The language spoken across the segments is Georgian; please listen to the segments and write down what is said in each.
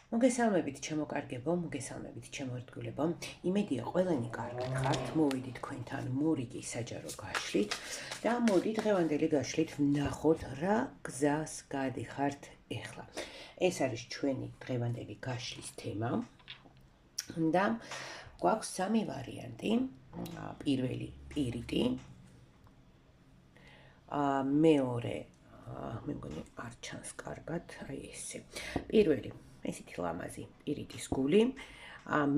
მოგესალმებით ჩემო კარგებო, მოგესალმებით ჩემო ერთგულებო. იმედია ყველანი კარგად ხართ. მოვიდით თქვენთან მორიგი საჯარო გაშლით და მოდი დღევანდელი გაშლით ვნახოთ რა გზას გადიხართ ეხლა. ეს არის ჩვენი დღევანდელი გაშლის თემა და გვაქვს სამი ვარიანტი. პირველი პირიტი, მეორე მე მგონი არ ჩანს კარგად, აი ესე. პირველი ესეთი ლამაზი პირიტის გული,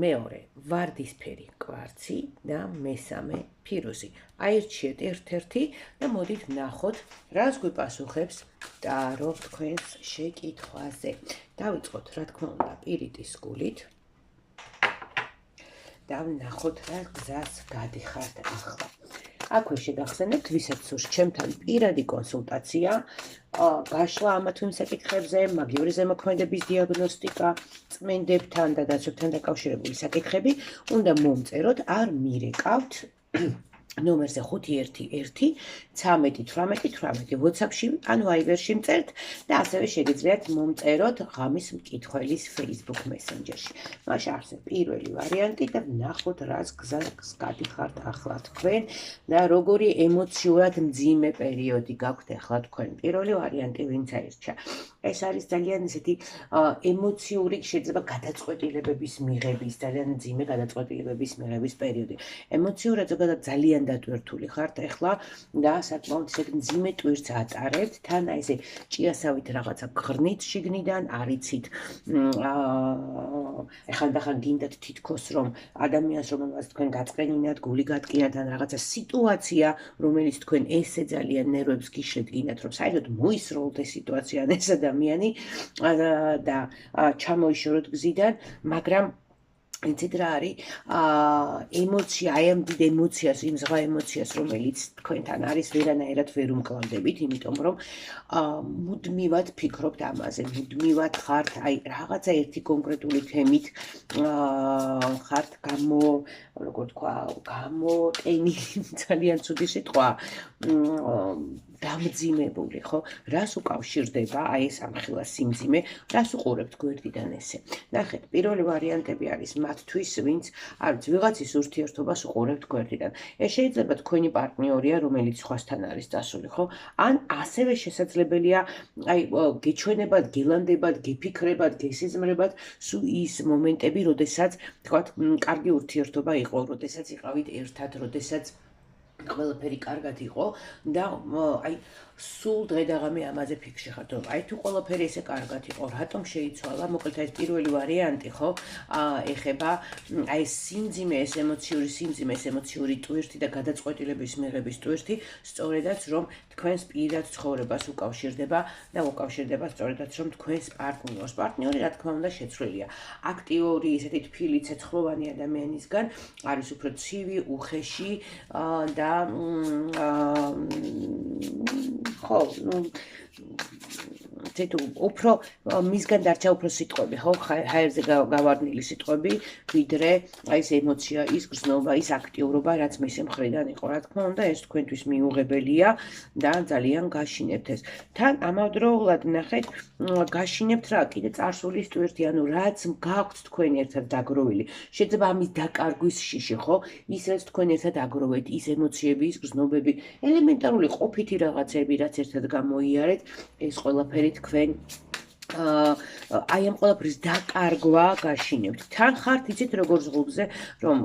მეორე ვარდისფერი კვარცი და მესამე ფიროზი. აირჩიეთ ერთ-ერთი და მოდით ვნახოთ, რას გვიპასუხებს ტარო თქვენს შეკითხვაზე. დავიწყოთ, რა თქმა უნდა, პირიტის გულით და ვნახოთ, რა გზას გადიხართ ახლა. აქვე შეგახსენებთ, ვისაც სურს ჩემთან პირადი კონსულტაცია, გაშლა ამა თუ იმ საკითხებზე, მაგიური ზემოქმედების დიაგნოსტიკა, წმენდებთან და დაცვებთან დაკავშირებული საკითხები, უნდა მომწეროთ, არ მირეკავთ ნომერზე 511-13-18-18 WhatsApp-ში ან Viber-ში მწერთ და ასევე შეგიძლიათ მომწეროთ ღამის მკითხველის Facebook Messenger-ში. მაშინ არსებობს პირველი ვარიანტი და ვნახოთ, რას გზას გადიხართ ახლა თქვენ და როგორი ემოციურად მძიმე პერიოდი გაქვთ ახლა თქვენ. პირველი ვარიანტი ვინც აირჩა. ეს არის ძალიან ისეთი ემოციური, შეიძლება გადაწყვეტილებების მიღების, ძალიან მძიმე გადაწყვეტილებების მიღების პერიოდი. ემოციურად ზოგადად ძალიან დატვირთული ხართ ახლა და საკმაოდ ისეთ მძიმე ტვირთს ატარებთ, თან აი ესე ჭიასავით რაღაცა გღრნით შიგნიდან, არიცით ეხანდახან გინდათ თითქოს რომ ადამიანს რომელსაც თქვენ გაწყენინათ, გული გატკინათ ან რაღაცა სიტუაცია, რომელიც თქვენ ესე ძალიან ნერვებს გიშლით, გინდათ რომ საერთოდ მოისროლთ ეს სიტუაცია ან ეს ადამიანი და ჩამოიშოროთ გზიდან, მაგრამ იცით რა არის ემოცია, აი ამ დიდ ემოციას, იმ ზღვა ემოციას, რომელიც თქვენთან არის, ვერანაირად ვერ უმკლავდებით, იმიტომ რომ მუდმივად ფიქრობთ ამაზე, მუდმივად ხართ, აი რაღაცა ერთი კონკრეტული თემით ხართ როგორ თქვა, გამოტენილი, ძალიან ცუდი სიტყვა, დამძიმებული, ხო? რას უკავშირდება აი ეს ამხილა სიმძიმე, რას უყურებთ გვერდიდან ესე. ნახეთ, პირველი ვარიანტები არის მათთვის, ვინც არც ვიღაცის ურთიერთობას უყურებთ გვერდიდან. ეს შეიძლება თქვენი პარტნიორია, რომელიც სხვასთან არის დასული, ხო? ან ასევე შესაძლებელია, აი გეჩვენებათ, გელანდებათ, გეფიქრებათ, გესიზმრებათ სულ ის მომენტები, როდესაც თქვათ, კარგი ურთიერთობა იყო, როდესაც იყავით ერთად, როდესაც ყველაფერი კარგად იყო და აი სულ დღე და ღამე ამაზე ფიქრში ხართ, რომ აი თუ ყველაფერი ესე კარგად იყო, რატომ შეიცვალა? მოკლედ ეს პირველი ვარიანტი, ხო? ეხება აი სიმძიმე, ეს ემოციური სიმძიმე, ეს ემოციური ტვირთი და გადაწყვეტილების მიღების ტვირთი, სწორედაც რომ თქვენს პირად ცხოვრებას უკავშირდება და უკავშირდება სწორედაც რომ თქვენს პარტნიორს. პარტნიორი რა თქმა უნდა შეცვლილია. აქტიური, ესეთი თბილი, ცეცხლოვანი ადამიანისგან არის უფრო ცივი, უხეში და ხო, უფრო მისგან დარჩა უფრო სიტყვები, ხო, ჰაერზე გავარდნილი სიტყვები, ვიდრე აი ეს ემოცია, ის გრძნობა, ის აქტიურობა, რაც მისი მხრიდან იყო. რა თქმა უნდა, ეს თქვენთვის მიუღებელია და ძალიან გაშინებთ ეს. თან ამავდროულად ნახეთ, გაშინებთ რა, კიდე წარსულის ტვირთი, ანუ რაც გაქვთ თქვენ ერთად დაგროვილი. შეიძლება ამის დაკარგვის შიში, ხო? ის რაც თქვენ ერთად აგროვეთ, ის ემოციები, ის გრძნობები, ელემენტარული ყოფითი რაღაცები, რაც ერთად გამოიარეთ, ეს ყველაფერი თქვენ აი ამ ყველაფრის დაკარგვა გაშინებთ. თან ხართ იცით როგორ ზღუდზე, რომ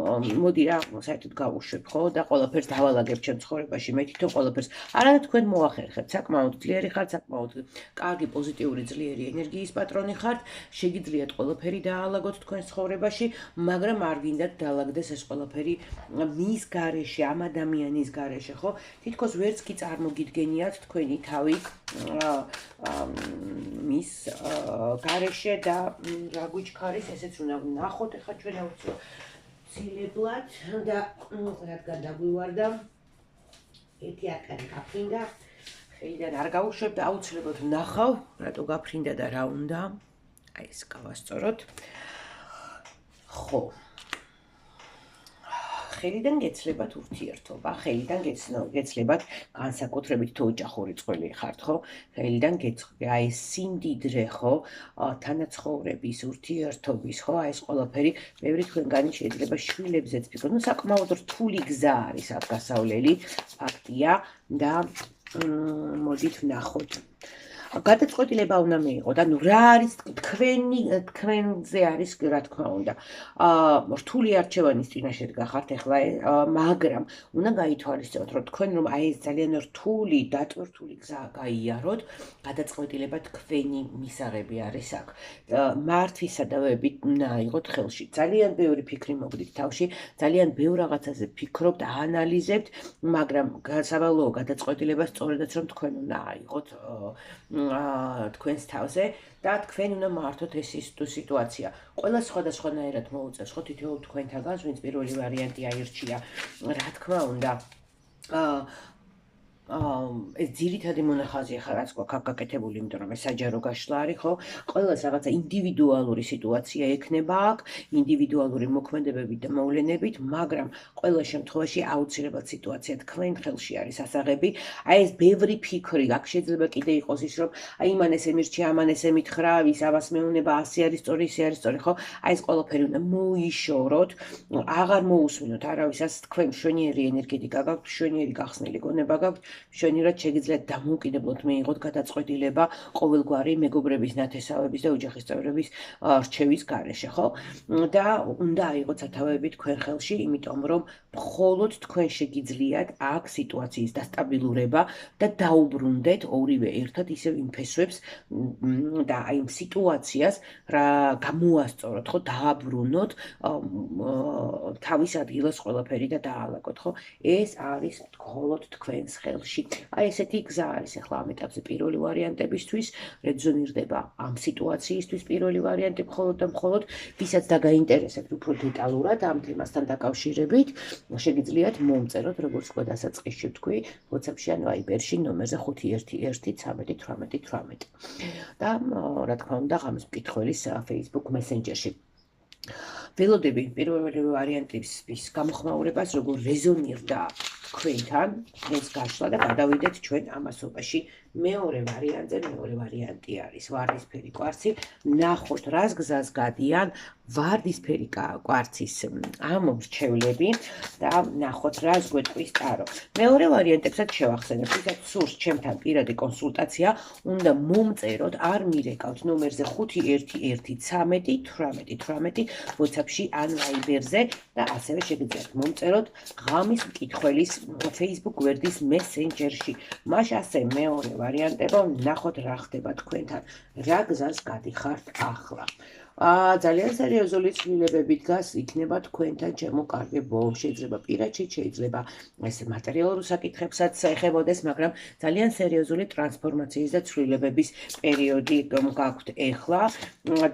მოდი რა, საერთოდ გავუშვებ, ხო? და ყველაფერს დავალაგებ ჩემ ცხოვრებაში, მე თვითონ ყველაფერს. არა თქვენ მოახერხებთ, საკმაოდ ძლიერი ხართ, საკმაოდ კარგი, პოზიტიური, ძლიერი ენერგიის პატრონი ხართ, შეგიძლიათ ყველაფერი დაალაგოთ თქვენ ცხოვრებაში, მაგრამ არ გინდათ დაალაგდეს ეს ყველაფერი მის გარეშე, ამ ადამიანის გარეშე, ხო? თითქოს ვერც კი წარმოგიდგენიათ თქვენი თავი მის გარეშე და რა გვიჩქარის, ესეც უნდა ვნახოთ ახლა ჩვენ აუცილებლად და რადგან დაგვივარდა ერთი აკანი გაფრინდა, ხელიდან არ გავუშვებ და აუცილებლად ვნახავ, რატო გაფრინდა და რა უნდა. აი ეს გავასწოროთ. ხო. ხელიდან გეცლებათ ურთიერთობა, ხელიდან გეცლებათ განსაკუთრებით თუ ოჯახური წყვილი ხართ, ხო? ხელიდან აი სიმდიდრე, ხო? თანაცხოვრების, ურთიერთობის, ხო? აი ეს ყველაფერი ბევრი თქვენგანი შეიძლება შვილებზეც ფიქრობ. ნუ საკმაოდ რთული გზა არის აქ გასავლელი, ფაქტია და მოდით ვნახოთ. გადაწყვეტილება უნდა მიიღოთ, ანუ რა არის თქვენზე არის რა თქმა უნდა. რთული არჩევანის წინაშე გახართ ახლა, მაგრამ უნდა გაითვალისწინოთ, რომ თქვენ რომ აი ეს ძალიან რთული, დატვირთული გზა გაიაროთ, გადაწყვეტილება თქვენი მისაღები არის აქ. მართვისა და ვებით უნდა აიღოთ ხელში. ძალიან ბევრი ფიქრი მოგდით თავში, ძალიან ბევრ რაღაცაზე ფიქრობთ, აანალიზებთ, მაგრამ სავალოო გადაწყვეტილება სწორედაც რომ თქვენ უნდა აიღოთ თქვენს თავზე და თქვენ უნდა მართოთ ეს სიტუაცია. ყველა სხვადასხვანაირად მოუწევს, ხო, თითოეულ თქვენთაგანს, ვინც პირველი ვარიანტი აირჩია, რა თქმა უნდა, ეს ძირითადი მონახაზი ახლა რაც გვაქვს აქ გაკეთებული, იმიტომ რომ ეს საჯარო გაშლა არის, ხო? ყველას რაღაცა ინდივიდუალური სიტუაცია ექნება აქ, ინდივიდუალური მოქმედებებით და მოვლენებით, მაგრამ ყველა შემთხვევაში აუცილებლად სიტუაცია თქვენ ხელში არის ასაღები. აი ეს ბევრი ფიქრი, აქ შეიძლება კიდე იყოს ის, რომ აი იმან ესე მირჩია, ამან ესე მითხრა, ვის ამას მეუნება, ასე არის სწორი, ისე არის სწორი, ხო? აი ეს ყველაფერი უნდა მოიშოროთ, აღარ მოусმინოთ არავისას, თქვენ მშვენიერი ენერგეტიკა გაქვთ, მშვენიერი გახსნილი გონება გაქვთ. მშვენივრად შეგიძლიათ დამოუკიდებლად მიიღოთ გადაწყვეტილება ყოველგვარი მეგობრების, ნათესავების და ოჯახის წევრების რჩევის გარეშე, ხო? და უნდა აიღოთ სათავეები თქვენ ხელში, იმიტომ რომ მხოლოდ თქვენ შეგიძლიათ აქ სიტუაციის დასტაბილურება და დაუბრუნდეთ ორივე ერთად ისევ იმ ფესვებს და აი იმ სიტუაციას რა გამოასწოროთ, ხო? დააბრუნოთ თავის ადგილას ყველაფერი და დაალაგოთ, ხო? ეს არის მხოლოდ თქვენს ხელში. აი ესეთი გზა არის ახლა ამ ეტაპზე პირველი ვარიანტებისთვის, რეზონირდება ამ სიტუაციისთვის პირველი ვარიანტი მხოლოდ და მხოლოდ, ვისაც დაგაინტერესებთ უფრო დეტალურად ამ თემასთან დაკავშირებით, შეგიძლიათ მომწეროთ, როგორც უკვე დასაწყისში ვთქვი, WhatsApp-ში ან Viber-ში ნომერზე 511131818 და რა თქმა უნდა, ღამის მკითხველის Facebook Messenger-ში. ველოდები პირველი ვარიანტის გამოხმაურებას, როგორ რეზონირდა თქვენთან ეს გაშლა და გადავიდეთ ჩვენ ამასობაში. მეორე ვარიანტზე, მეორე ვარიანტი არის ვარდისფერი კვარცი. ნახოთ, რას გზას გადიან ვარდისფერი კვარცის ამომრჩევლები და ნახოთ, რას გვეტყვის ტარო. მეორე ვარიანტებსაც შევახსენებ, ვისაც სურს ჩემთან პირადი კონსულტაცია, უნდა მომწეროთ, არ მირეკავთ ნომერზე 511131818 WhatsApp-ში ან Viber-ზე და ასევე შეგიძლიათ მომწეროთ ღამის მკითხველის Facebook გვერდის Messenger-ში. მაშ ასე მეორე ვარიანტება, ნახოთ რა ხდება თქვენთან, რა გზას გადიხართ ახლა. ძალიან სერიოზული ცვლილებები დგას იქნება თქვენთან ჩემო კარგ ბოლო, შეიძლება პირადში, შეიძლება ეს მატერიალურ საკითხებსაც ეხებოდეს, მაგრამ ძალიან სერიოზული ტრანსფორმაციის და ცვლილებების პერიოდი გაქვთ ეხლა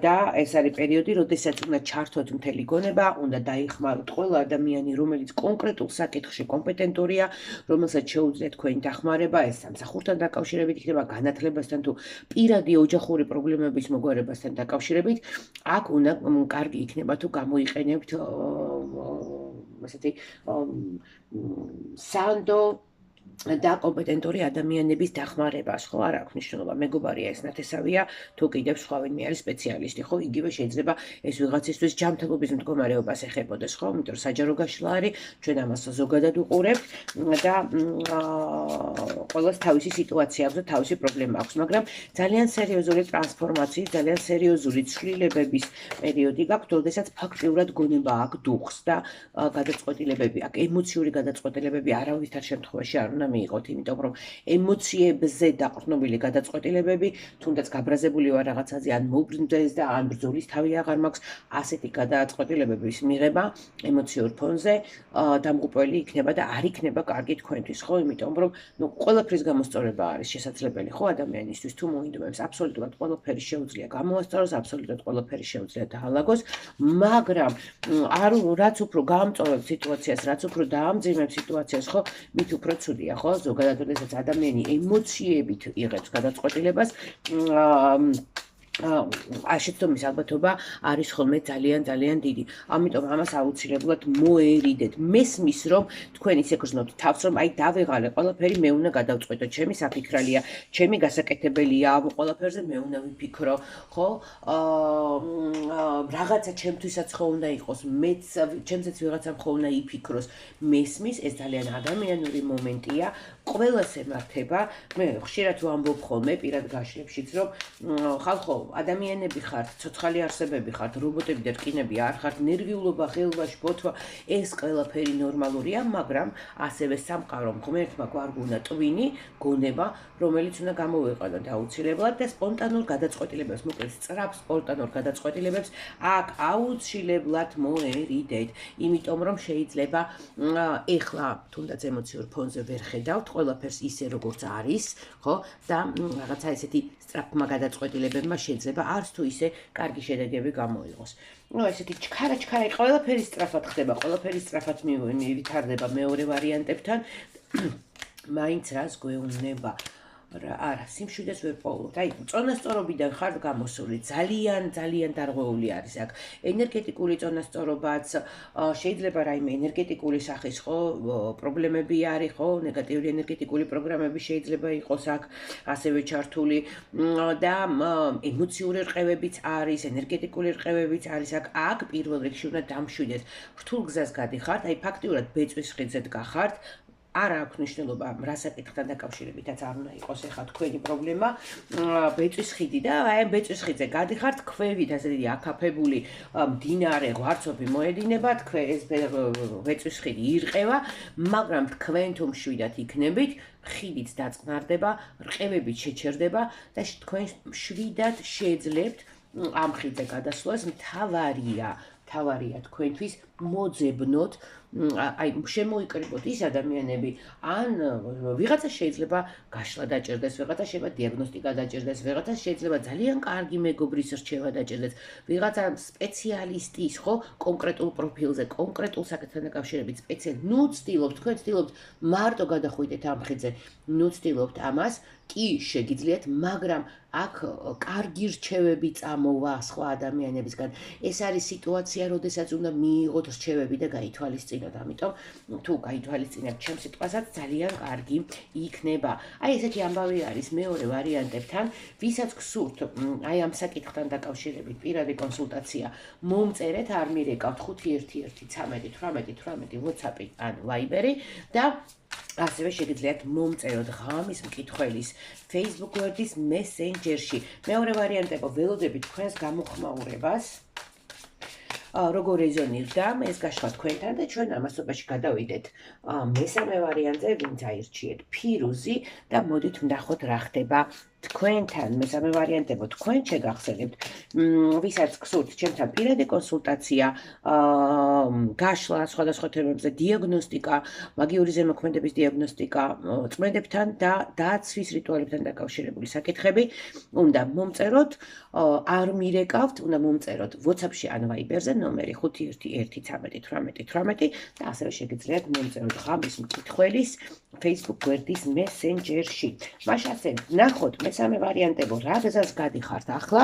და ეს არის პერიოდი, როდესაც უნდა ჩართოთ მთელი გონება, უნდა დაიხმაროთ ყველა ადამიანი, რომელიც კონკრეტულ საკითხში კომპეტენტურია, რომელსაც შეუძლიათ თქვენი დახმარება, ეს სამსახურთან დაკავშირებით იქნება, განათლებასთან თუ პირადი ოჯახური პრობლემების მოგვარებასთან დაკავშირებით. აქ უნდა კარგი იქნება თუ გამოიყენებთ ესეთი სანდო და კომპეტენტური ადამიანების დახმარებას, ხო, არ აქვს მნიშვნელობა, მეგობარია ეს ნათესავია, თუ კიდევ სხვა ვინმე არის სპეციალისტი, ხო, იგივე შეიძლება ეს ვიღაცისთვის ჯანმრთელობის მდგომარეობას ეხებოდეს, ხო, იმიტომ რომ საჯარო გაშლა არის, ჩვენ ამას ზოგადად უყურებთ და ყველას თავისი სიტუაცია აქვს და თავისი პრობლემა აქვს, მაგრამ ძალიან სერიოზული ტრანსფორმაციის, ძალიან სერიოზული ცვლილებების პერიოდი გაქვთ, როდესაც ფაქტიურად გონება აქ დუხს და გადაწყვეტილებები აქ, ემოციური გადაწყვეტილებები არავითარ შემთხვევაში არ უნდა მიიღოთ, იმიტომ რომ ემოციებზე დაყრდნობილი გადაწყვეტილებები, თუნდაც გაბრაზებული ვარ რაღაცაზე, ან მოვბრუნდეს და ან ბრძოლის თავი აღარ მაქვს, ასეთი გადაწყვეტილებების მიღება ემოციურ ფონზე დამღუპველი იქნება და არ იქნება კარგი თქვენთვის, ხო, იმიტომ რომ ყველაფრის გამოსწორება არის შესაძლებელი, ხო, ადამიანისთვის თუ მოინდომებს, აბსოლუტურად ყველაფერი შეუძლია გამოასწოროს, აბსოლუტურად ყველაფერი შეუძლია დაალაგოს, მაგრამ რაც უფრო გაამწორებ სიტუაციას, რაც უფრო დაამძიმებ სიტუაციას, ხო, მით უფრო ცუდია, ხო, ზოგადად როდესაც ადამიანი ემოციებით იღებს გადაწყვეტილებას, შეცდომის ალბათობა არის ხოლმე ძალიან დიდი. ამიტომ ამას აუცილებლად მოერიდეთ. მესმის რომ თქვენ ისე გრძნობთ თავს, რომ აი დავეღალე ყველაფერი, მე უნდა გადავწყვეტო, ჩემი საფიქრალია, ჩემი გასაკეთებელია ამ ყველაფერზე მე უნდა ვიფიქრო, ხო? რაღაცა ჩემთვისაც ხო უნდა იყოს, მეც ჩემზეც ვიღაცამ ხო უნდა იფიქროს. მესმის, ეს ძალიან ადამიანური მომენტია. ყველას ემართება. მე ხშირად ვამბობ ხოლმე პირად გაშლებშიც, რომ ხალხო ადამიანები ხართ, ცოცხალი არსებები ხართ, რობოტები და რკინები არ ხართ, ნერვიულობა, ხელვაში, ბოთვა, ეს ყველაფერი ნორმალურია, მაგრამ ასევე სამყარომ ღმერთმა გვარგუნა ტვინი, გონება, რომელიც უნდა გამოვიყენოთ აუცილებლად და სპონტანურ გადაწყვეტილებებს, მოკლედ სწრაფ სპონტანურ გადაწყვეტილებებს აქ აუცილებლად მოერიდეთ, იმიტომ რომ შეიძლება ეხლა თუნდაც ემოციურ ფონზე ვერ ხედავთ ყველაფერს ისე როგორც არის, ხო? და რაღაცა ესეთი სწრაფმა გადაწყვეტილებებმა შეიძლება არც თუ ისე კარგი შედეგები გამოიღოს. ესეთი ჩქარა ყველაფერი სწრაფად ხდება, ყველაფერი სწრაფად მივითარდება მეორე ვარიანტებთან. მაინც რას გვეუბნება? არა, სიმშვიდეს ვერ პოულობთ. აი, წონასწორობიდან ხართ გამოსული, ძალიან დარღვეული არის აქ. ენერგეტიკული წონასწორობაც, შეიძლება რაიმე ენერგეტიკული სახის ხო, პრობლემები არის ხო, ნეგატიური ენერგეტიკული პროგრამები შეიძლება იყოს აქ ასევე ჩართული და ემოციური რყევებიც არის, ენერგეტიკული რყევებიც არის აქ პირველ რიგში უნდა დამშვიდეთ. რთულ გზას გადიხართ, აი ფაქტიურად ბეწვის ხიდზე დგახართ. არა აქვს მნიშვნელობა რა საკითხთან დაკავშირებითაც არ უნდა იყოს ახლა თქვენი პრობლემა ბეწვის ხიდი და აი ბეწვის ხიდზე გადიხართ ქვევით ასეთი აკაფებული მდინარე ღვარცობი მოედინება ეს ბეწვის ხიდი ირყევა მაგრამ თქვენ თუ მშვიდად იქნებით ხიდიც დაწყნარდება რყევებით შეჩერდება და თქვენ მშვიდად შეძლებთ ამ ხიდზე გადასვლას თავარია თქვენთვის მოძებნოთ აი შემოიკრიბოთ ის ადამიანები ან ვიღაცა შეიძლება გაშლა დაჭერდეს ვიღაცა შეიძლება დიაგნოსტიკა დაჭერდეს ვიღაცა შეიძლება ძალიან კარგი მეგობრის რჩევა დაჭერდეს ვიღაცა სპეციალისტის ხო კონკრეტულ პროფილზე კონკრეტულ საკითხთან დაკავშირებით ნუ ცდილობთ თქვენ ცდილობთ მარტო გადახვიდეთ ამ ხიდზე ნუ ცდილობთ ამას კი შეგიძლიათ მაგრამ აქ კარგი რჩევები წამოვა სხვა ადამიანებისგან ეს არის სიტუაცია როდესაც უნდა მიიღოთ რჩევები და გაითვალისწინოთ ამიტომ თუ გაითვალისწინებთ ჩემს სიტყვასაც ძალიან კარგი იქნება აი ესეთი ამბავი არის მეორე ვარიანტებთან ვისაც გსურთ აი ამ საკითხთან დაკავშირებით პირადი კონსულტაცია მომწერეთ არ მირეკავთ 511131818 WhatsApp-ი ან Viber-ი და ასევე შეგიძლიათ მომწეროთ ღამის მკითხველის Facebook გვერდის Messenger-ში. მეორე ვარიანტებო ველოდებით თქვენს გამოხმაურებას. როგორ რეზონირდა ეს გაშლა თქვენთან და ჩვენ ამასობაში გადავიდეთ მესამე ვარიანტზე ვინც აირჩიეთ ფირუზი და მოდით ვნახოთ რა ხდება თქვენთან მესამე ვარიანტებო თქვენ შეგახსენებთ ვისაც გსურთ ჩემთან პირადი კონსულტაცია გაშლა სხვადასხვა თემებზე დიაგნოსტიკა მაგიური ზემოქმედების დიაგნოსტიკა წმენდებთან და დაცვის რიტუალებთან დაკავშირებული საკითხები უნდა მომწეროთ არ მირეკავთ უნდა მომწეროთ WhatsApp-ში ან Viber-ზე ნომერი 511131818 და ასევე შეგიძლიათ მომწეროთ ღამის მკითხველის Facebook გვერდის Messenger-ში მაშასე ნახოთ მესამე ვარიანტებო რა გზას გადიხართ ახლა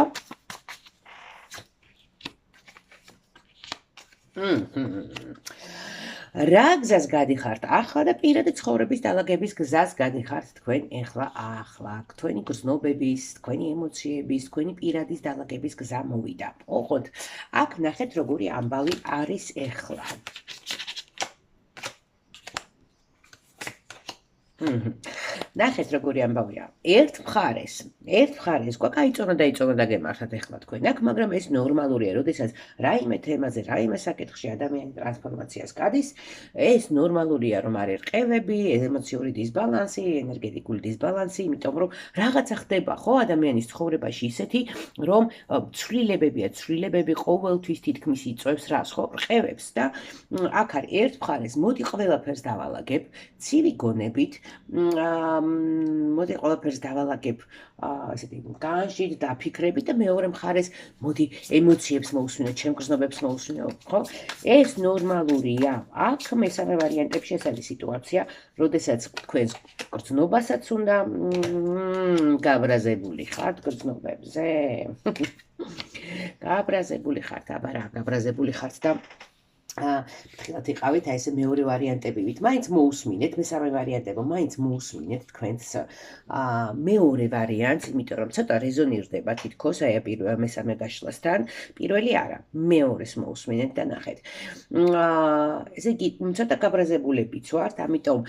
რა გზას გადიხართ ახლა და პირადი ცხოვრების დალაგების გზას გადიხართ თქვენ ახლა თქვენი გრძნობების თქვენი ემოციების თქვენი პირადის დალაგების გზა მოვიდა ოღონდ აქ ნახეთ როგორი ამბავი არის ახლა ნახეთ როგორი ამბავია ერთ მხარეს გვაკაიწონა და გემართათ ახლა თქვენ აქ მაგრამ ეს ნორმალურია როდესაც რაიმე თემაზე რაიმე საკითხში ადამიანი ტრანსფორმაციას გადის ეს ნორმალურია რომ არის რყევები ემოციური დისბალანსი ენერგეტიკული დისბალანსი იმიტომ რომ რაღაცა ხდება ხო ადამიანის ცხოვრებაში ისეთი რომ ცვლილებები ყოველთვის თითქმის იწვევს რას ხო რყევებს და აქ არის ერთ მხარეს მოდი ყველაფერს დავალაგებ ცივი გონებით მოდი ყველაფერს დავალაგებ ესეთი განშით, დაფიქრებით და მეორე მხარეს მოდი ემოციებს მოვუსმინოთ, ჩემ გრძნობებს მოვუსმინოთ, ხო? ეს ნორმალურია. აქ მესამე ვარიანტებში ეს არის სიტუაცია, როდესაც თქვენს გრძნობასაც უნდა გაბრაზებული ხართ გრძნობებზე. გაბრაზებული ხართ, აბა რა, გაბრაზებული ხართ და ფრთხილად იყავით აი ესე მეორე ვარიანტებივით. მაინც მოусმინეთ, მესამე ვარიანტებო, მაინც მოусმინეთ თქვენს მეორე ვარიანტს, იმიტომ რომ ცოტა რეზონირდება თითქოს აი მესამე გაშლასთან. პირველი არა, მეორეს მოусმინეთ და ნახეთ. ესე იგი, ცოტა გაბრაზებულებიც ვართ, ამიტომ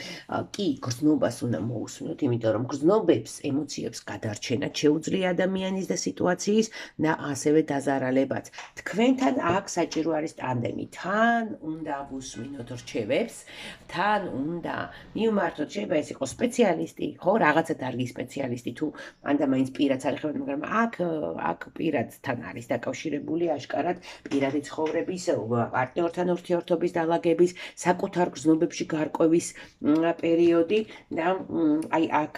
კი გრძნობას უნდა მოусმინოთ, იმიტომ რომ გრძნობებს, ემოციებს გადარჩენა შეუძლია ადამიანის და სიტუაციის და ასევე დაზარალებაც. თქვენთან აქ საჭირო არის ტანდემი. თან უნდა ვუსმინოთ რჩევებს, თან უნდა მივმართოთ, შეიძლება ეს იყოს სპეციალისტი, ხო, რაღაცა დარგის სპეციალისტი თუ მანდ-მაინც პირადაც არ ეხება, მაგრამ აქ პირადთან არის დაკავშირებული აშკარად პირადი ცხოვრების, პარტნიორთან ურთიერთობის დალაგების, საკუთარ გრძნობებში გარკვევის პერიოდი და აი აქ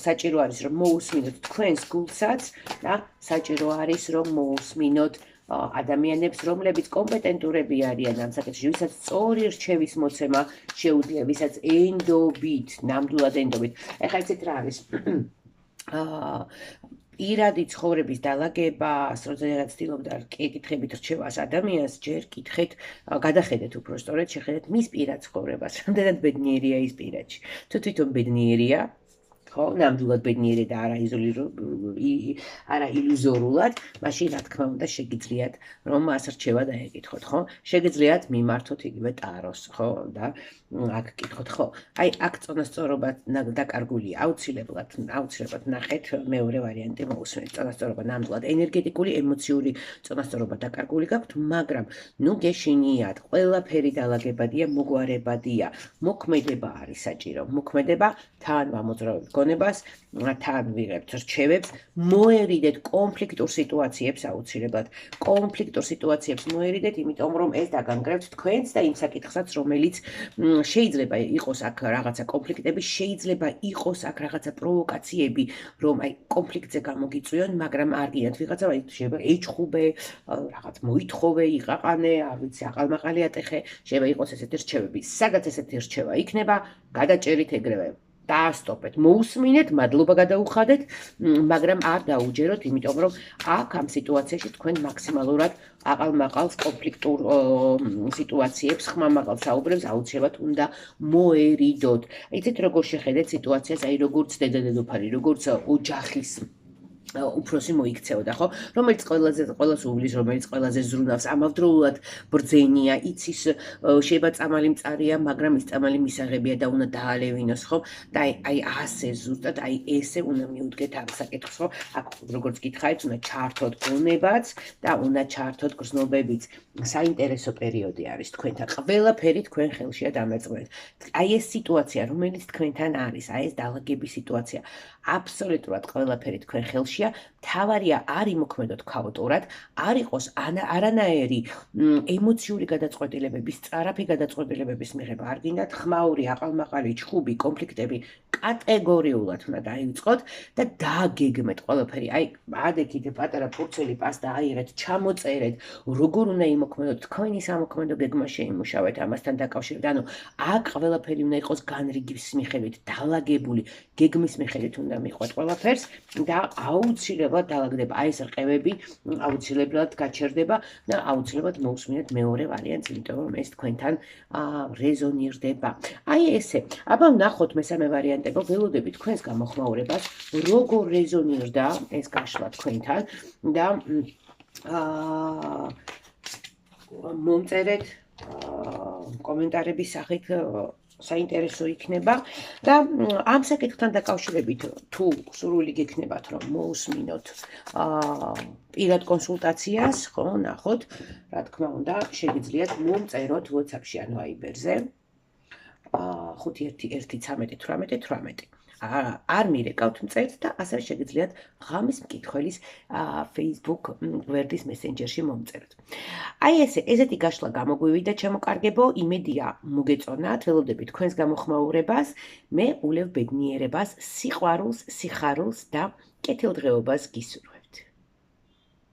საჭირო არის რომ მოусმინოთ თქვენს გულსაც და საჭირო არის რომ მოусმინოთ ადამიანებს, რომლებიც კომპეტენტურები არიან ამ საკითხში, ვისაც სწორი რჩევის მოცემა შეუძლია, ვისაც ენდობით, ნამდვილად ენდობით. ეხლა იცით რა არის? პირადი ცხოვრების დალაგებას, როდესაც ცდილობდა კითხებით რჩევას ადამიანს, ჯერ კითხეთ, გადახედეთ უფრო სწორედ, შეხედეთ მის პირად ცხოვრებას, რამდენად ბედნიერია ის პირადში. თუ თვითონ ბედნიერია, ხო, ნამდვილად ბედნიერი და არა ილუზორულად, მაშინ რა თქმა უნდა შეგიძლიათ რომ მას რჩევა დაეკითხოთ, ხო? შეგიძლიათ მიმართოთ იგივე ტაროს, ხო? და აქ კითხოთ, ხო? აი აქ წონასწორობა დაკარგულია, აუცილებლად ნახეთ მეორე ვარიანტი მოусმენთ. წონასწორობა ნამდვილად ენერგეტიკული, ემოციური წონასწორობა დაკარგული გაქვთ, მაგრამ ნუ გეშინიათ, ყველაფერი დალაგებადია, მოგვარებადია. მოქმედება არის საჭირო, მოქმედება თან ვამოძრავებთ გონებას, თან ვიღებთ რჩევებს, მოერიდეთ კონფლიქტურ სიტუაციებს აუცილებლად. კონფლიქტურ სიტუაციებს მოერიდეთ, იმიტომ რომ ეს დაგანგრევთ თქვენს და იმ საკითხსაც, რომელიც შეიძლება იყოს აქ რაღაცა კონფლიქტები, შეიძლება იყოს აქ რაღაცა პროვოკაციები, რომ აი კონფლიქტზე გამოგიწვიონ, მაგრამ არ გინდათ ვიღაცა, აი შეიძლება ეჩხუბე, რაღაც მოითხოვე, იყაყანე, არ ვიცი, აყალმაყალი ატეხე, შეიძლება იყოს ესეთი რჩევები. სადაც ესეთი რჩევა იქნება, გადაჭერით ეგრევე. დაასტოპეთ, მოусმინეთ, მადლობა გადაუხადეთ, მაგრამ არ დაუჯეროთ, იმიტომ რომ აქ ამ სიტუაციაში თქვენ მაქსიმალურად აყალმაყალს კონფლიქტურ სიტუაციებს, ხმამაღალ საუბრებს აუცილებლად უნდა მოერიდოთ. იცით როგორ შეხედეთ სიტუაციას, აი როგორც დედა-დედოფალი, როგორც ოჯახის უფროსი მოიქცეოდა, ხო? რომელიც ყველას უვლის, რომელიც ყველაზე ზრუნავს, ამავდროულად ბრძენია, იცის, შეიძლება წამალი მწარია, მაგრამ ის წამალი მისაღებია და უნდა დაალევინოს, ხო? და აი ასე ზუსტად, აი ესე უნდა მიუდგეთ ამ საკითხს, ხო? აქ როგორც გითხარით, უნდა ჩართოთ გონებაც და უნდა ჩართოთ გრძნობებიც. საინტერესო პერიოდი არის თქვენთან. ყველაფერი თქვენ ხელშია დამეწმეთ. აი ეს სიტუაცია, რომელიც თქვენთან არის, აი ეს დალაგების სიტუაცია, აბსოლუტურად ყველაფერი თქვენ ხელშია. თავარია არ იმოქმედოთ ქაოტურად, არ იყოს არანაირი ემოციური გადაწყვეტილებების, სწრაფი გადაწყვეტილებების მიღება არ გინდათ, ხმაური, აყალმაყალი, ჩხუბი, კონფლიქტები კატეგორიულად უნდა დაივიწყოთ და დააგეგმეთ ყველაფერი. აი, ადექით პატარა ფურცელი პასტა აიღეთ, ჩამოწერეთ, როგორ უნდა იმოქმედოთ, თქვენი სამოქმედო გეგმა შეიმუშავეთ ამასთან დაკავშირებით. ანუ აქ ყველაფერი უნდა იყოს განრიგის მიხედვით, დალაგებული, გეგმის მიხედვით უნდა მიყვეთ ყველაფერს და აუცილებლად დაალაგდება აი ეს რყევები, აუცილებლად გაჩერდება და აუცილებლად მოусმინეთ მეორე ვარიანტს, იმიტომ რომ ეს თქვენთან რეზონირდება. აი ესე. აბა ვნახოთ მესამე ვარიანტებო, ველოდებით თქვენს გამოხმაურებას, როგორ რეზონირდა ეს გაშლა თქვენთან და მომწერეთ კომენტარების სახით საინტერესო იქნება და ამ საკითხთან დაკავშირებით თუ სურვილი გექნებათ რომ მოусმინოთ პირად კონსულტაციას, ხო, ნახოთ, რა თქმა უნდა, შეგიძლიათ მომწეროთ WhatsApp-ში ან Viber-ზე 5111318. არ მირეკავთ მწერთ და ასევე შეგიძლიათ ღამის მკითხველის Facebook გვერდის მესენჯერში მომწეროთ. აი ესეთი გაშლა გამოგვივიდა ჩემო კარგებო, იმედია მოგეწონათ, ველოდები თქვენს გამოხმაურებას, მე ულევ ბედნიერებას, სიყვარულს, სიხარულს და კეთილდღეობას გისურვებ.